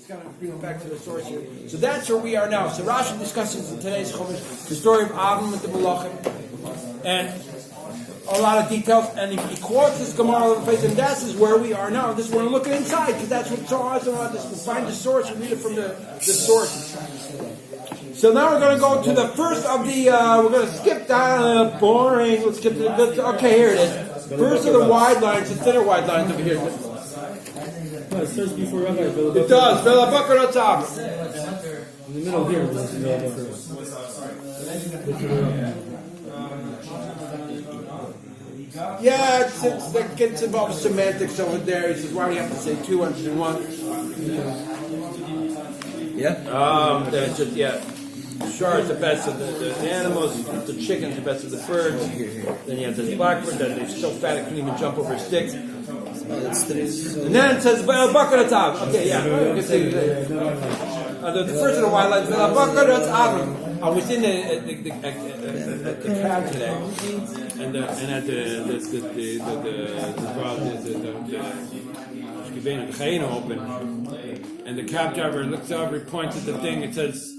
It's going to bring it back to the source here. So that's where we are now. So Rashi discusses in today's Chumash the story of Avram with the Malachim and a lot of details. And he quotes this Gemara all over the place, and this is where we are now. This is where we're looking inside, because that's what's so awesome about this. We find the source and read it from the source. So now we're going to go to the first of the. We're going to skip down. Boring. Let's skip to the. Okay, here it is. First of the wide lines, the thinner wide lines over here. No, it says before Rabbi. It does. Vela Bakar Atzab. In the middle here, this is Vela Bakar. Yeah, it gets involved semantics over there. He says, why do you have to say 201? Yeah? That's just, yeah. Sure, it's the best of the animals, the chicken's the best of the birds. Then you have this blackbird that is so fat it can even jump over sticks. And then it says, Bakar Atzab. Okay, yeah. The first of the wildlife, Bakar Atzab. I was in the cab today, and at the Chayina open, and the cab driver looks over, he points at the thing, it says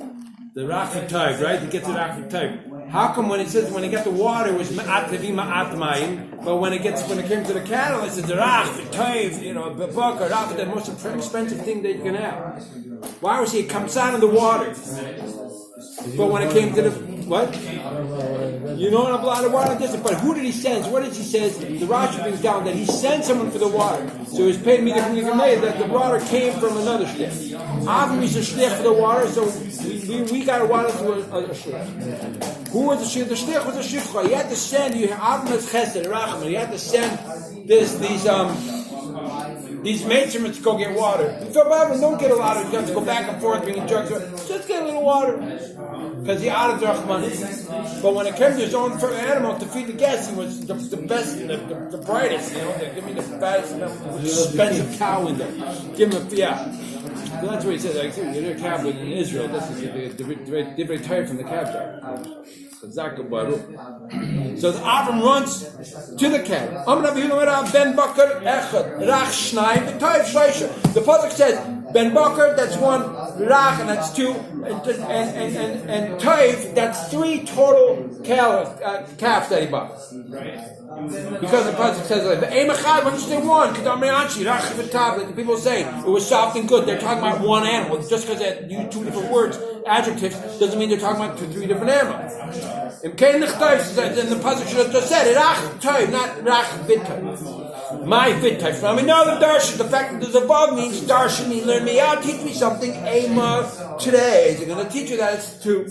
the Rachid type, right? He gets the Rachid type. How come when it says when it got the water it was ma'at tevi ma'at mayim, but when it came to the cattle it says the Rachid type, bakar, Rachid, the most expensive thing that you can have. Why was he? It comes out of the water. But when it came to the what? You know what a lot of water does. But who did he send? What did he say? The Rashi brings down that he sent someone for the water. So he's paid me that the water came from another shliach. Avram is a shliach for the water, so we got a water through a shliach. Who was the shliach? The shliach was a shifcha. He had to send Avram is chesed, rachman. He had to send these maidservants to go get water. So Avram don't get a lot of, you have to go back and forth bringing jugs. Just get a little water. Because he out of Drachman. But when it came to his own animal to feed the guests, he was the best, the brightest. Give me the baddest, expensive cow in there. Give him So that's what he said. Like, you're a cab in Israel. This is they're very tired from the cab driver. So the Avram runs to the camp. The pasuk says Ben Bakar, that's one, Rach, and that's two, and Toiv, that's three total calves that he bought. Because the pasuk says like the Echad, when you say one, like people say it was soft and good. They're talking about one animal. Just because they use two different words, adjectives, doesn't mean they're talking about three different animals. Then the pasuk should have just said Rach Toiv, not Rach Vittoiv. My Vittoiv. I mean, no, the darshan. The fact that there's a vav means darshan. Me learn me out. Teach me something. Ema today. They're going to teach you that it's two.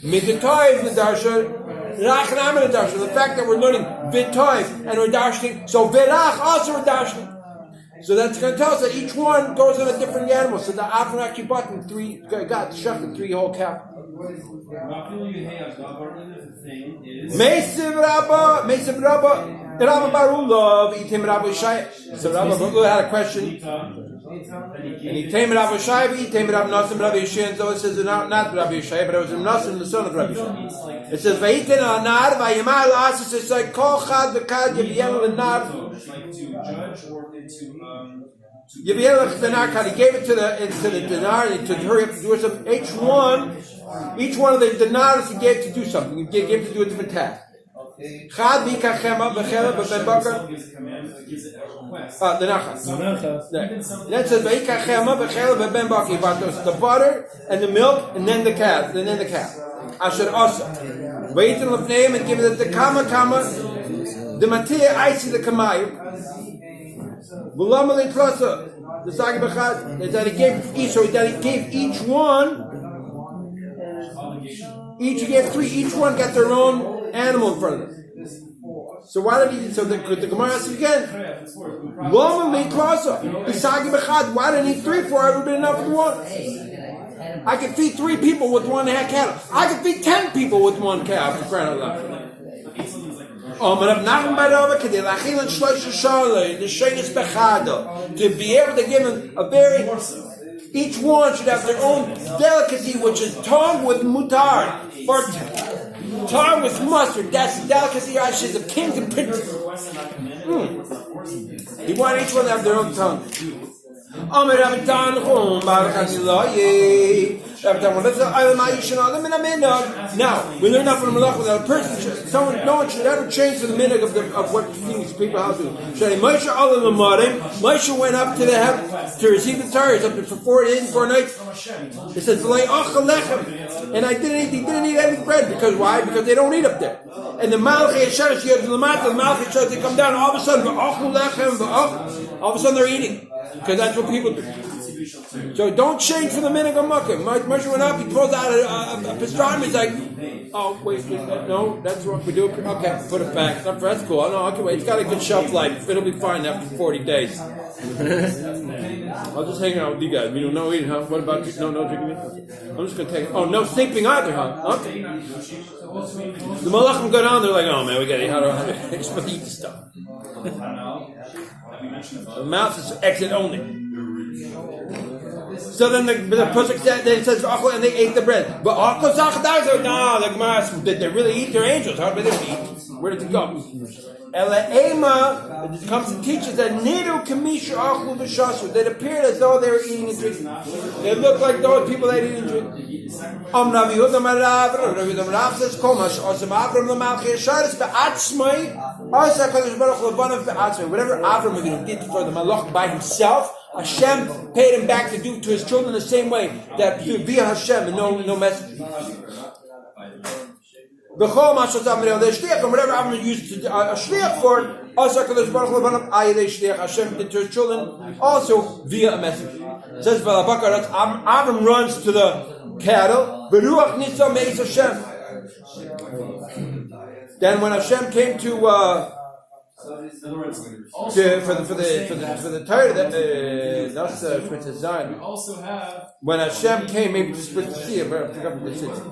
Mittoiv the darshan. Rach and Amar the darshan. The fact that we're learning Vittoiv and we're darshaning. So Virach also we're darshaning. So that's going to tell us that each one goes on a different animal. So the Avram actually bought them got shechted three whole cows. Meisiv Rabba, Rabba Barulov, Itim Rabba Shai. So Rabba Barulov had a question. And he came Rabba Shai, he came Rabba Nasim, Rabba Yishai, and so it says not Rabba Yishai, but it was Nasim, the son of Rabba Yishai. It says, Vayitin al-Nar, Vayimal Asis, it's like, Kol Chad V'Kad Yeviyel al-Nar. Yeviyel al-Nar, he gave it to the dinar, and to hurry up to do something. Each one of the dinars he gave to do something. He gave to do a different task. Chad V'Kachema V'Chela V'Ben Bakar. The Nachas. That says V'Kachema V'Chela V'Ben Bakar. He bought the butter and the milk and then the calf. Asher Asa. V'Yitin L'Pneim and give it the Kama the Matiyah Icy the Kamayim. V'Lama L'Tlasa. The Sagi B'Chad. That he gave each one. Each gave three. Each one got their own animal in front of them. So why did he? So the Gemara asks again. Lama made klasa. Isagi b'chad. Why didn't he eat three? For it would have been enough for one. I could feed 3 people with 1 cattle. I could feed 10 people with 1 cow. For crying out loud. To be able to give him a very. Each one should have their own delicacy, which is tongue with mutar, or tongue with mustard. That's the delicacy of kings and princes. You want each one to have their own tongue. Amir Abitan Chum Baruch Haniloye. Now, we learn that from the Malach that a person, no one should ever change to the minhag of what things people have to do. Moshe went up to the heaven to receive the Torah. He's up there for 4 days and 4 nights. It says, and he didn't eat any bread. Because why? Because they don't eat up there. And the Malach Yesharis, the Malach Yesharis, they come down, all of a sudden, all of a sudden they're eating. Because that's what people do. So don't change for the minhag of Makkah. Moshe went up, he pulls out a pastrami, he's like, oh, wait, no, that's what we do. Okay, put it back. That's cool. No, okay, wait, it's got a good shelf life. It'll be fine after 40 days. I'll just hang out with you guys. No eating, huh? What about you? No drinking? I'm just going to take it. Oh, no sleeping either, huh? Okay. The Malachim go down, they're like, oh man, we got to eat. How do I supposed to eat this stuff? The mouth is exit only. So then the pasuk says, and they ate the bread. But no, the Gemara, did they really eat their angels? How did they eat? Where did it go? It comes to teach us that that appeared as though they were eating and drinking. They looked like those people that eat and drink. Whatever Avram did for the Malach by himself, Hashem paid him back to do to his children the same way, that via Hashem and no message. And whatever Avram used to a shliach for, Hashem did to his children also via a message. It says Avram runs to the cattle. Then when Hashem came to for the Torah that that's Princess Zion. When Hashem came, maybe just with the sea, but I forgot what it says.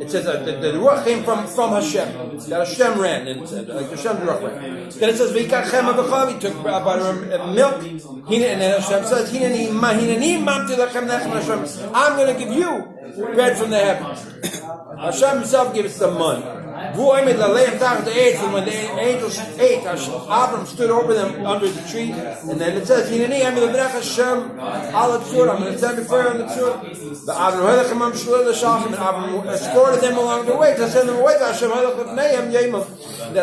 It says that the ruach came from Hashem. That Hashem ran, and said like Hashem the ruach ran. Then it says V'ikachem Avichav. He took butter and milk. And then Hashem says I'm going to give you bread from the heavens. Hashem himself gives the money. And when the angels ate, Abram stood over them under the tree, and then it says, I'm going to stand before you on the tzur. And Abram escorted them along the way to send them away. That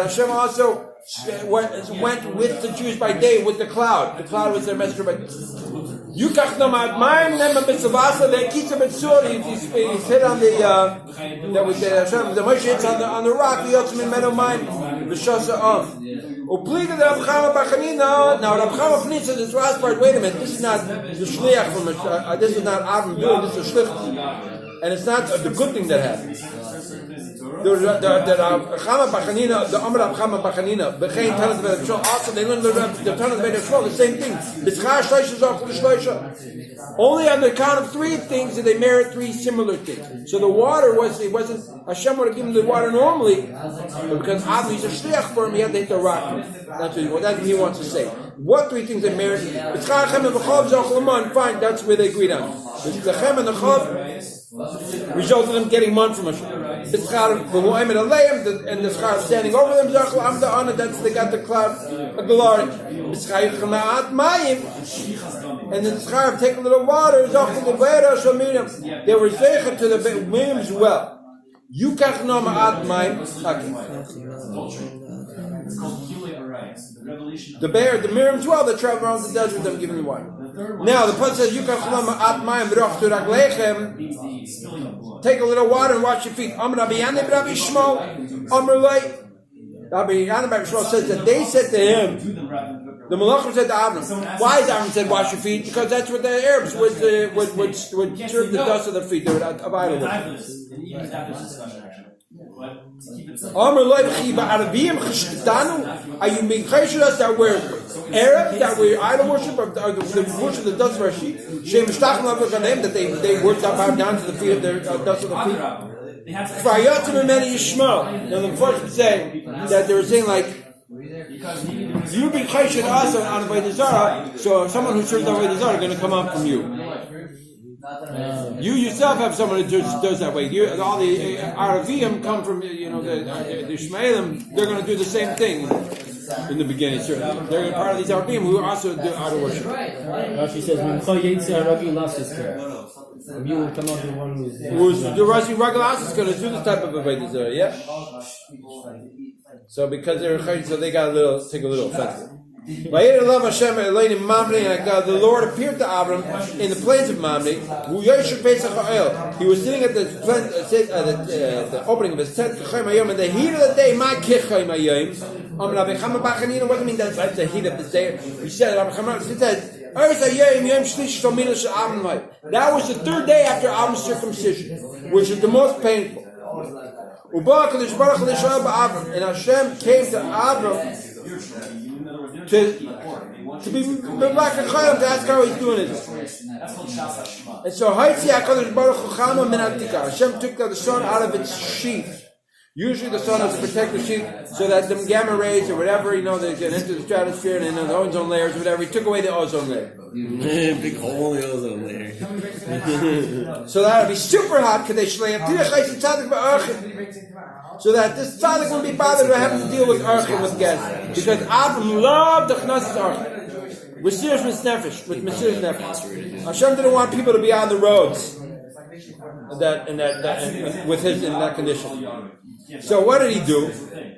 Hashem also went with the Jews by day with the cloud. The cloud was their messenger by day. He's hit on the that was Hashem. The Moshe hits on the rock. The ultimate men of mine. Now Rab Chama Fnitz says this last part. Wait a minute. This is not the shliach from this is not Avram doing. This is a shliach, and it's not the good thing that happens. The Chama Bachanina, the Amr Rab Chama Bachanina, Bechein Tanat Beit Yisrael. Also, they learned the Tanat Beit Yisrael, the same thing. Only on the count of 3 things did they merit 3 similar things. So the water wasn't Hashem would have given the water normally, but because Avram is a shliach for him, he had to hit the rock. That's what he wants to say. What 3 things they merit? Fine, that's where they agreed on. The Chem and the Chav resulted in them getting man from Hashem. And the schar standing over them, that's they got the cloud of glory. And the schar take a little water, they were zeicher to the Miriam's well. Yukach no ma'at mayim. The Miriam's well that traveled around the desert with them giving the water. Now the pasuk says Yukach no ma'at mayim v'roch to raglechem. Take a little water and wash your feet. Amr Rabbi Yanai Rabbi Shmuel. Amr Lei. Rabbi Yanai Rabbi Shmuel says that they said to him, the Malachim said to Avram, why is Avram said wash your feet? Because that's what the Arabs would serve the dust of their feet. They would have idol worship. Amr Lei v'chi ba'arabiyim cheshtanu. Are you being chesed us that we're Arabs, that we idol worship, or the worship the dust of our sheep? That they worship bow down to the feet of their dust of the feet. Now the first would say that they were saying like, you be chesed us on Avodah Zarah, so someone who serves Avodah Zarah are going to come up from you. You yourself have someone who does that way. All the Aravim come from, the Ishmaelim, they're going to do the same thing. In the beginning, certainly. They're part of these Arabim who also do auto worship. Rashi says, "Mimcha yetzi haragil lassisker." You will come out the one who's The Rashi Ragalas is going to do this type of Avodah Zarah, yeah? So because they're Chayim, so they got take a little offense. The Lord appeared to Abram in the plains of Mamre. He was sitting at the opening of his tent, and the heat of the day, my kichayim ayim. What do you mean that's the heat of the day? He said, that was the third day after Abram's circumcision, which is the most painful. And Hashem came to Abram to be back to ask how he's doing it. And so Hashem took the sun out of its sheath. Usually the sun has a protective sheath so that the gamma rays or whatever, they get into the stratosphere and in the ozone layers or whatever. He took away the ozone layer. Big hole in the ozone layer. So that would be super hot. So that this tzaddik wouldn't be bothered to have to deal with archim, with gas. Because Avram loved the chnasis archim. With serious nefesh, with Mesiras nefesh. Hashem didn't want people to be on the roads in that condition. So what did he do?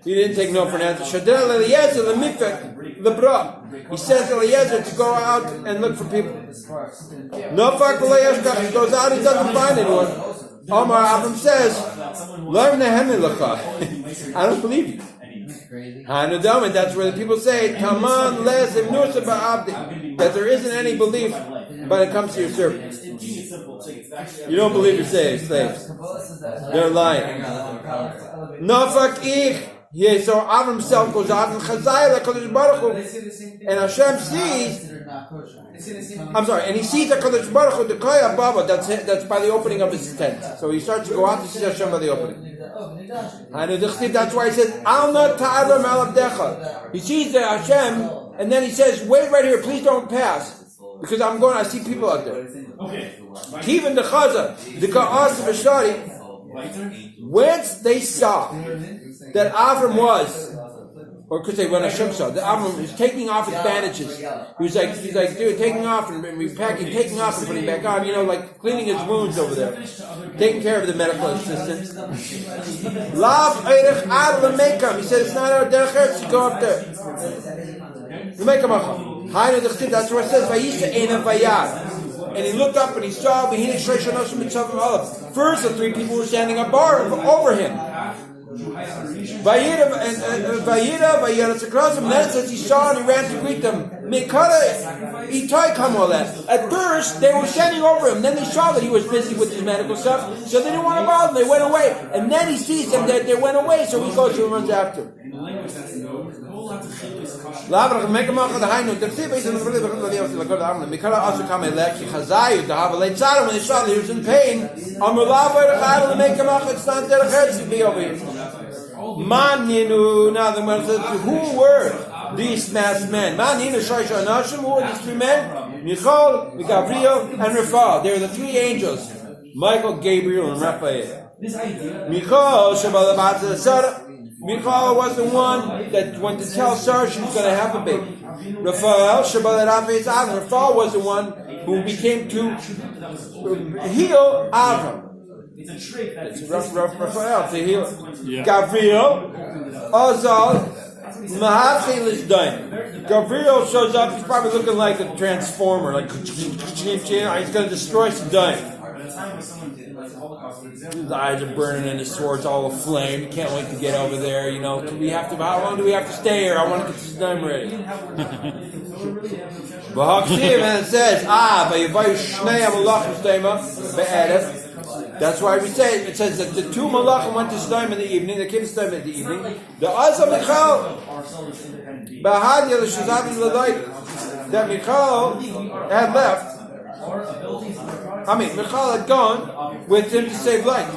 He didn't take no for an answer. Shadel Eliezer lemifek lebra. He says to Eliezer to go out and look for people. No fak l'yeshkach. He goes out, he doesn't find anyone. Omar Abram says, "Learn the hemilacha." I don't believe you. Hanudam, and that's where the people say, "Taman les imnusa ba'abdi," that there isn't any belief when it comes to your servants. You don't believe your slaves. They're lying. Nafak ich. Yeah, so Avram himself goes out and Chazayah HaKadosh Baruch Hu, and Hashem sees. And he sees HaKadosh Baruch Hu, the Koya Baba. That's by the opening of his tent. So he starts to go out to see Hashem by the opening. And that's why he says, "Al na ta'aram al abdecha." He sees the Hashem, and then he says, "Wait right here, please don't pass, because I see people out there." Even the Chaza, the Ka'as of Ashari, whence they saw that Avram was, or could say when Hashem saw that Avram was taking off his bandages. He was like, dude, taking off and repacking, taking off and putting back on. Like cleaning his wounds over there, taking care of the medical assistants. Lav eirech ad lemekam. He said it's not our derech to go up there. Lemekam. That's where it says Vayisha Einav Vayad. And he looked up and he saw first the three people were standing up over him. Vayira, it's across him. Then it says he saw and he ran to greet them. At first, they were standing over him. Then they saw that he was busy with his medical stuff, so they didn't want to bother him. They went away. And then he sees them that they went away, so he goes and runs after him. When they saw that he was in pain, now the man says, who were these masked men? Who were these three men? Michal, Gabriel, and Raphael. They were the three angels. Michael, Gabriel, and Raphael. Michal was the one that went to tell Sarah she was going to have a baby. Raphael was the one who became to heal Avram. It's Raphael to heal. Yeah. Gabriel, Azal, Mahachil is done. Gabriel shows up, he's probably looking like a transformer, like he's going to destroy Saddam. His eyes are burning and his sword's all aflame. He can't wait to get over there. How long do we have to stay here? I want to get this done ready. And it says, that's why we say, it says that the two malachim went to Sodom in the evening, they came to Sodom in the evening. The Asa Michal, that Michal had left. Michal had gone with him to save life.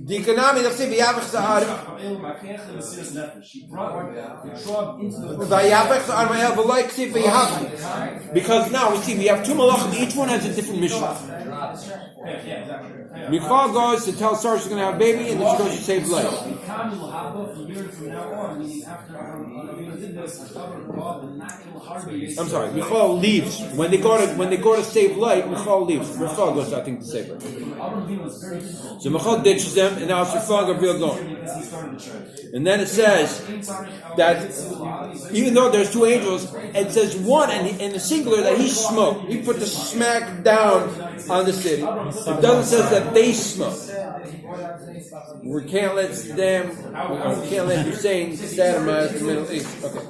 The economy of Siv Yavach Sa'ar. She brought the trub into the because now we see we have two malachim, each one has a different mission. Michal goes to tell Sarah she's going to have a baby, and then she goes to save life. I'm sorry, Michal leaves. When they go to save life, Michal leaves. Michal goes, I think, to save her. So Michal ditches them, and now it's Michal Gabriel going. And then it says that even though there's two angels, it says one in the singular that he smote. He put the smack down on the city. It doesn't say that they smote. We can't let them. We can't let Hussein sodomize the Middle East. Okay.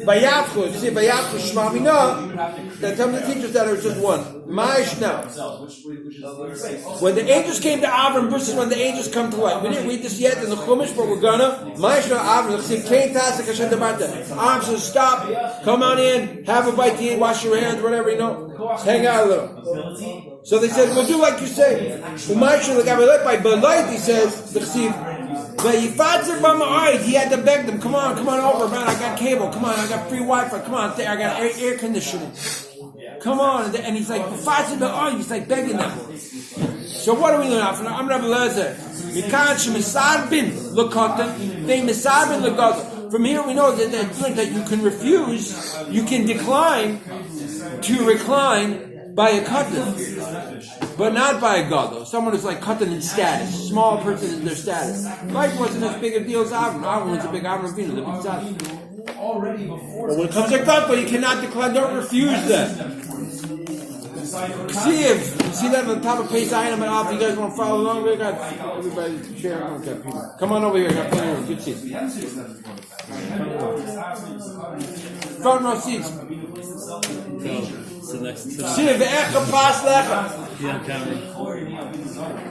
Vayavchu, you see, Vayavchu Shmamina, that some of the teachers that are just one. Ma'ishna. When the angels came to Avram versus when the angels come to life. We didn't read this yet in the Chumash, but we're gonna. Ma'ishna Avram, Avram says, stop, come on in, have a bite to eat, wash your hands, whatever, hang out a little. So they said, we'll do like you say. Ma'ishna, by Belait, he says, he had to beg them, come on over, man, I got cable, come on, I got free Wi-Fi, come on, I got air conditioning. Come on, and he's like, he's like begging them. So what do we learn out from that? I'm Rabbi Lezer. From here we know that you can refuse, you can decline to recline by a katan, but not by a gadol. Someone who's like katan in status, small person in their status. Life wasn't as big a deal as Avram. Avram was a big Avram Avinu, the big tzaddik. But when it comes to gadol, you cannot decline. Don't refuse them. See that on the top of page item and off. You guys want to follow along? We got everybody sharing. Okay, come on over here. Got plenty of good seats. Front row seats. So next. See if Echa Pas Lecha. Yeah, camera.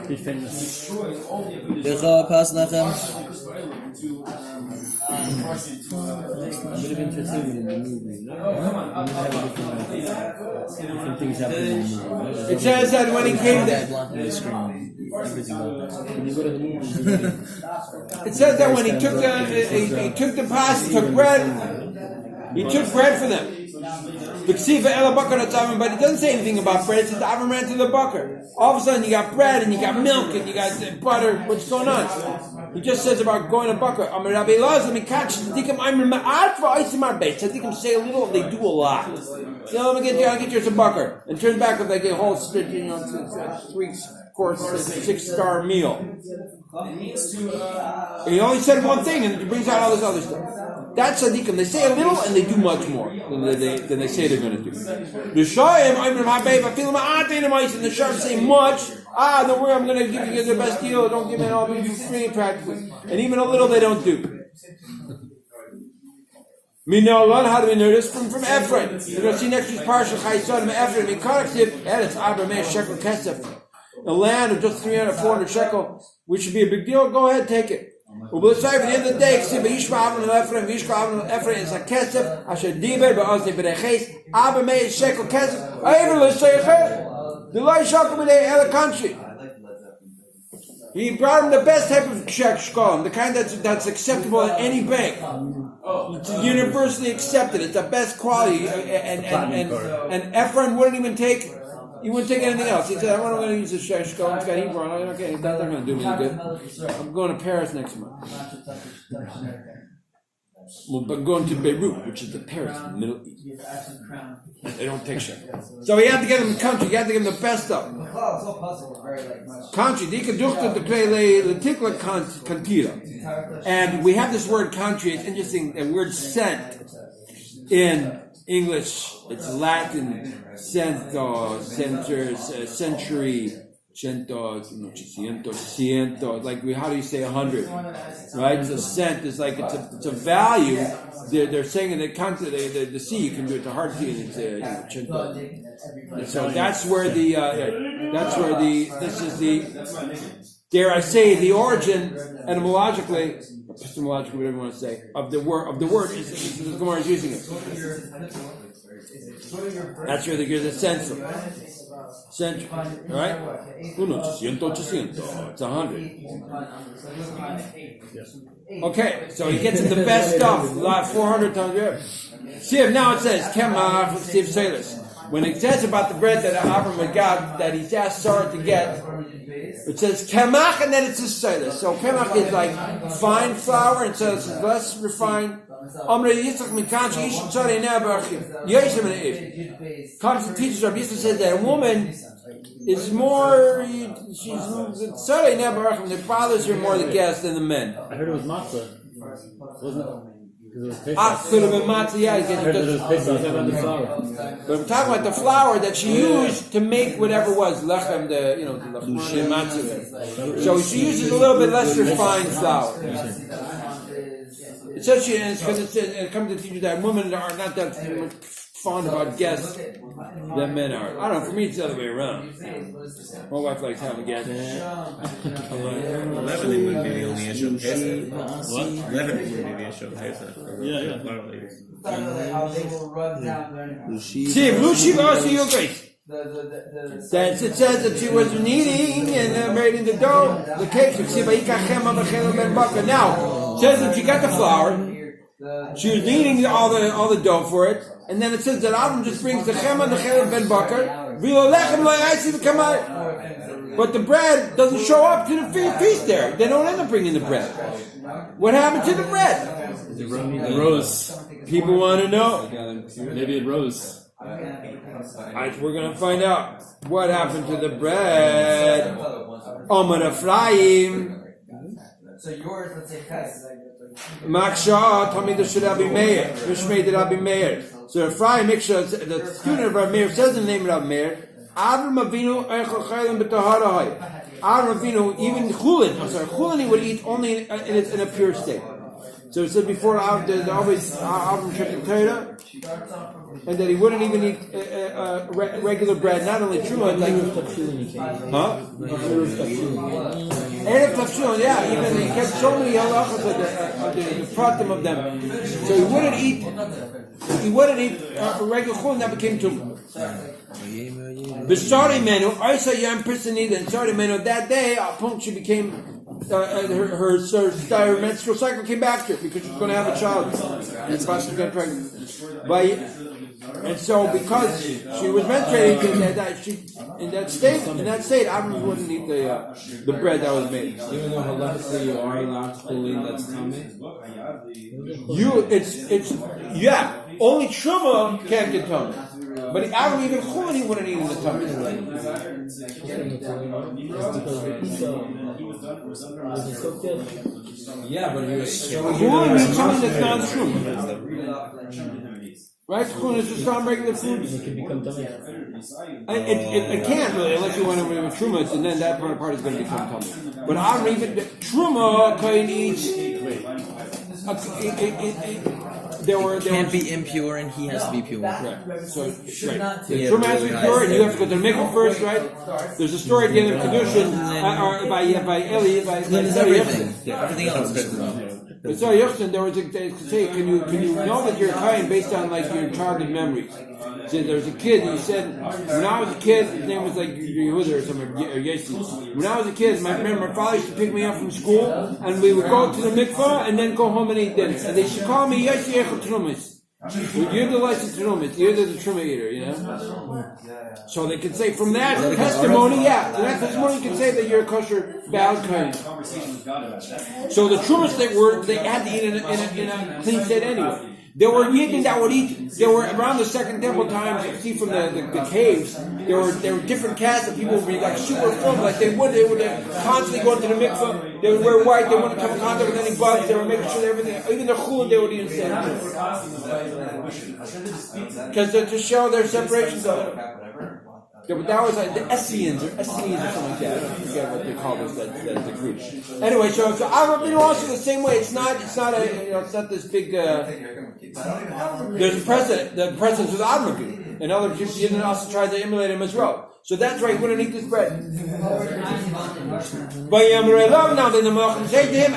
Be famous. Echa Pas Lechem. I would have been interested in the movie. Different things happen in the movie. It says that when he came there. When you go to the movie, It says that when he took the pas, he took bread. He took bread for them. But he doesn't say anything about bread. It says Avram ran to the bucker. All of a sudden you got bread and you got milk and you got butter. What's going on? He just says about going to bucker. Tzaddikim say a little and they do a lot. So I'll get you some bucker. And turn back with like a whole 3-course, 6-star meal. And he only said one thing and it brings out all this other stuff. That's tzaddikim. They say a little and they do much more than they say they're going to do. The Shoyim, and the Sharp say much. Don't worry, I'm going to give you the best deal. Don't give me all of it for free practically. And even a little they don't do. How do we know this? From Ephraim. You're going to see next week's parsha Chayisodim Ephraim. In Karaksiv, and it's Abraham shekel kesef. A land of just 300, 400 shekel, which should be a big deal. Go ahead, take it. At the end of the day, Ephraim is a kesef, asher diber ba'ozni b'rechis, Abraham shekel kesef, over l'seicher, the light shakel b'nei other country. He brought him the best type of shkolim, the kind that's acceptable at any bank. It's universally accepted. It's the best quality, and Ephraim wouldn't even take. He wouldn't take anything else. He said, I'm not going to use this shkolim. It's got Hebrew on it. Okay, that's not going to do me good. I'm going to Paris next month. Well, but going to Beirut, which is the Paris in the Middle East. They don't take shekel. So he had to get him the country. He had to get him the best of them. Country. And we have this word country. It's interesting. The word cent in English, it's Latin, cento, centers, century, centos, cientos, like how do you say 100? Right? So cent is like it's a value. They're saying in the country, the C, you can do it to hard C, and it's cento. And so that's where this is the, dare I say, the origin etymologically, epistemologically, whatever you want to say, of the word is the Gemara is using it. That's where they get the sense of. century, right? Uno, 800, it's 100. Okay, so he gets in the best stuff, 400 times over. See if now it says, Kemach, see if Sailors. When it says about the bread that Avram got, that he's asked Sarah to get, it says Kemach and then it says Sailors. So Kemach is like fine flour, and so it's less refined. Comes to teach Rabbi Yisrael says that a woman is more, it bothers her more the gas than the men. I heard it was matzah. Wasn't it? Because it was Pesach. Could have been matzah, yeah. I heard it was Pesach about the flour. But we're talking about the flour that she used to make whatever was lechem, the matzah. So she uses a little bit less refined flour. It says she, because it comes to teach you that women are not that fond about guests than men are. I don't know, for me it's the other way around. My wife likes having guests. Leavening would be the only issue of Pesach. What? Leavening would be the issue of Pesach. See, Lucy also your grace. That it says that she was kneading and making the dough, the cake. Now, it says that she got the flour, she was kneading all the dough for it, and then it says that Avram just brings the chema, the chelim ben bakar, but the bread doesn't show up to the feast there. They don't end up bringing the bread. What happened to the bread? It rose. People want to know. Maybe it rose. We're going to find out what happened to the bread. Omer Ephraim. So yours, let's say, Maksha, Talmid of Rabbi Meir. Mishmei de Rabbi Meir. So Ephraim, Miksha, the student of Rabbi Meir, says the name of Rabbi Meir. Avram Avinu Eichel Chaylim B'Tahara. Avram Avinu, even Chulin he would eat only in a pure state. So it said before, there's always Avram kept the Torah, and that he wouldn't even eat regular bread, not only truma, like Erev Tafshilin, yeah, even he kept so many halachas of the pratim of them. So he wouldn't eat regular chulin, that became tumah. B'Sari Menu, Isa Yam Prisanida, and Sari Menu, that day, she became her menstrual cycle came back to her because she was going to have a child. And about to get pregnant. And so, because she was menstruating in that state, Avram wouldn't eat the bread that was made. Even though halachically you are allowed to believe that's coming. Only truma can't get tummy. But Avram even chulin he wouldn't eat in the tummy. Yeah, but he was Chulin means something that's not true. Right? Chulin is just not regular food. It can become tummy. It can't really, unless you went over with truma, and then that part is going to become tummy. But Avram even truma can eat. Can't be impure and he has to be pure. Right. So, truma has to be pure, and you have to go to the mikvah first, right? There's a story at the end of Kedushin by Eli. Cleanses everything. Everything else is But so Yochanan, there was they say, can you know that you're kind based on like your childhood memories? So there was a kid, and he said, when I was a kid, his name was like Yehuda or something, or Yesi. When I was a kid, my father used to pick me up from school, and we would go to the mikvah and then go home and eat dinner. And they should call me Yesi Echel Trumis. You're the licensed Trumis. You're the truma eater, you know? So they can say from that testimony, from that testimony you can say that you're a kosher bal kind. So the trumas they had to eat in a clean state anyway. There were Yidden that would eat. There were around the Second Temple times. You see from the caves. There were different castes of people would be like super full. Like they would constantly go into the mikvah. They would wear white. They wouldn't come in contact with any bugs. They were making sure that everything, even the chulin, they would eat instead. Because to show their separations of it. Yeah, but that was like the Essenes or something like that. I forget what they call this, the group. Anyway, so Avram also the same way. It's not this big. There's a precedent. The precedent was Avram, and other people didn't also try to emulate him as well. So that's right. Wouldn't eat this bread. Now then the Malachim say to him,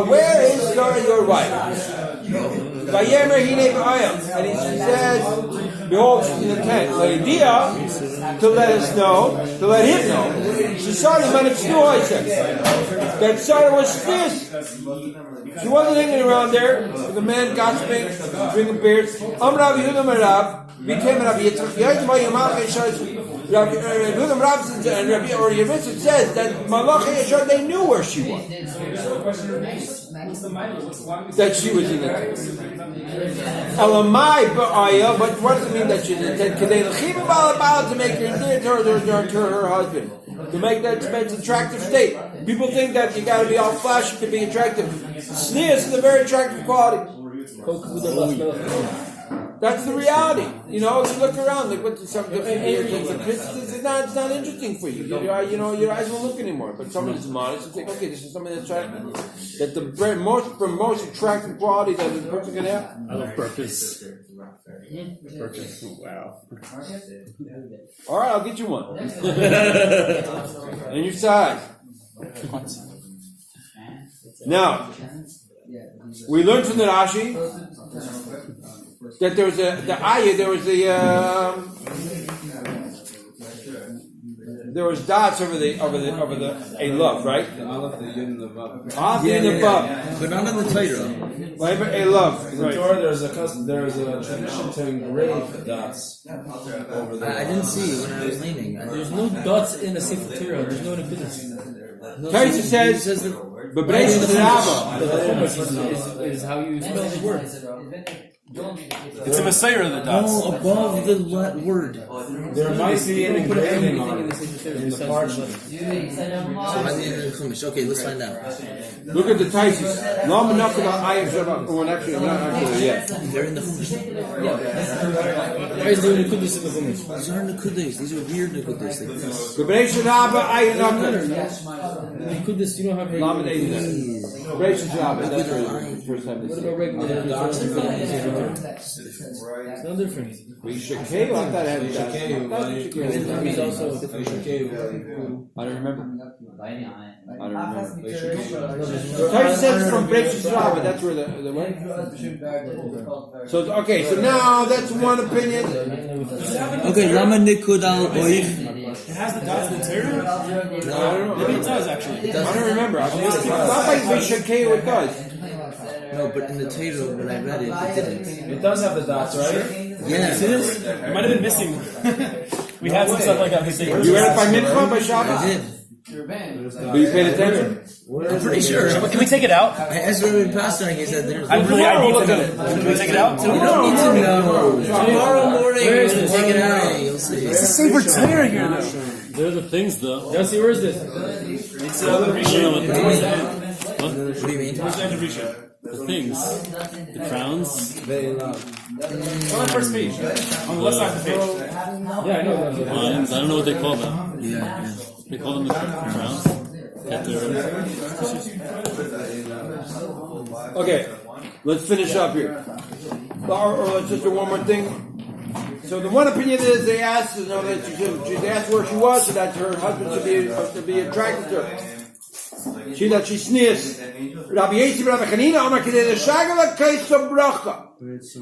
where is Sarah your wife? And he says. behold, she's in the tent. L'idea, to let us know, to let him know. She saw the man of Snu, I said. That Sarah was fierce. She wasn't hanging around there with the man gossiping, drinking beers. Rav Yehuda Merav became Rabbi Yitzchak. Rabbi Yehuda Merav and Rabbi Yitzchak says that Malachi Yeshar, they knew where she was. That she was in the tent. Elamai ba'aya, but what does it mean that she's in the tent? Kedei l'chiva ba'ala to make her endear to her husband. To make that attractive state. People think that you gotta be all flashy to be attractive. Sneers is a very attractive quality. That's the reality. You know, you look around, like what's something different here. It's not interesting for you. Your eyes won't look anymore. But somebody that's modest, you think, okay, this is something that's that the most attractive quality that a person can have. I love purpose. Purpose. Wow. All right, I'll get you one. And your size. Now, we learned from the Rashi that there was there was dots over the a love, right? The Aleph, the Yud, and the Vav. In the Vav. But not in the Torah. Right, but a love. In the Torah, there's a tradition to engrave dots over the. I didn't see when I was leaning. There's no dots in the Sefer Torah. There's no Nekudas. Taisa says, but Bereishis Rabbah. The Chumash is how you spell the word. It's a Messiah of the dots. No, above the word. There might be an engraving on it in the parchment. Okay, let's find out. Look at the Taisis. Long enough about Ayim Shabbat. Well, actually, not actually yet. They're in the Chumash. Why is there Nekudas in the Chumash? These aren't Nekudas. These are weird Nekudas. The Bereishis Rabbah Ayim Nekudas, you don't have Lamed regular. Eidin. Bereishis Rabbah. That's the first time. What about regular dots? It's no different. Shakeu, I thought I had that. He's also a different. I don't remember. So Taisa says from Bereishis Rabbah. That's where the way. So okay, so now that's one opinion. Okay, Lama Nikud al Oif. It has the dots in the Torah? I don't know. Maybe it does, actually. I don't remember. I mean, it's not like Shakeu it does. No, but in the Torah, when I read it, it didn't. It does have the dots, right? Yeah. See this? It might have been missing. We had some stuff like that missing. You read it by Mitzvah, by I Shabbos? did. But you paid attention? I'm pretty sure. Can we take it out? I asked Rabbi Pastor and he said there's I need to know. Can we take it out? You don't need to know. Tomorrow morning, Where is you'll this? take it out. You'll see. It's a Sefer Torah here, though. They're the things, though. Yossi, where is this? It's the Rishon. Towards the end. What do you mean? Towards the end of Rishon. The things. The crowns. On the first page. On the left side of the page. Yeah, I know. Lines. I don't know what they call them. Yeah. They call them the crowns. Okay, let's finish up here. Or let's just do one more thing. So the one opinion is they asked, they asked where she was, so that her husband should be attracted to her. That she sneers. Rabbi Yossi, Rabbi Chanina, Amar Kedei L'Shagala Kaisa Bracha.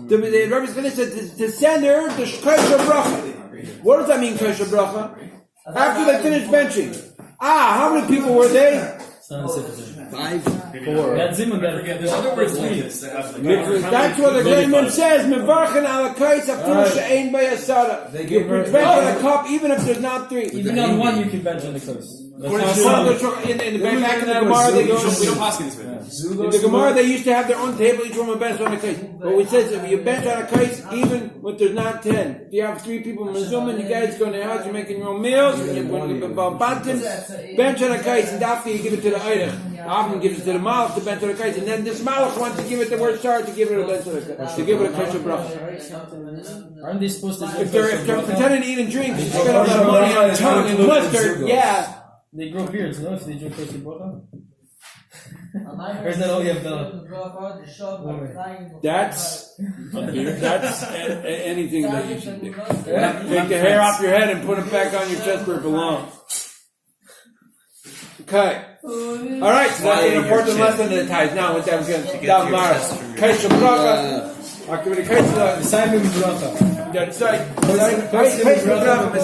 The Rabbi Chanina said to send her the Kaisa Bracha. What does that mean, Kaisa Bracha? After they finished benching. How many people were they? 5, 4. That's him and that. There's other words like this that have the That's what the Gleiman says. Mevarchen ala kais after she'ein bayasara. You bench on a cup even if there's not 3. Even on one, you can bench on the coast. In the back in the Gemara, they we don't pass this way. in the Gemara they used to have their own table. Each one would bench on a case. But it says if you bench on a case, even when there's not 10, if you have 3 people in the Zoom and you guys go in the house, you're making your own meals, and you're putting a button, bench on a case, and after you give it to the Eirech. Avram gives it to the Malach to bench on a case, and then this Malach wants to give it the word Shar to give it a bench on a case, to give it a kosher bracha. Aren't they supposed to? If they're pretending to eat and drink, you spend all that money on tongue and mustard, yeah. They grow beards, no? If they drink kosher bracha. Or is that all you have done? That's anything that you should do. Take the hair off your head and put it back on your chest where it belongs. Okay. Alright, so that's an important lesson in the ties. Now, with that, we're going to down Mara. Kosher bracha. Okay, when it comes to Simon Bracha. the,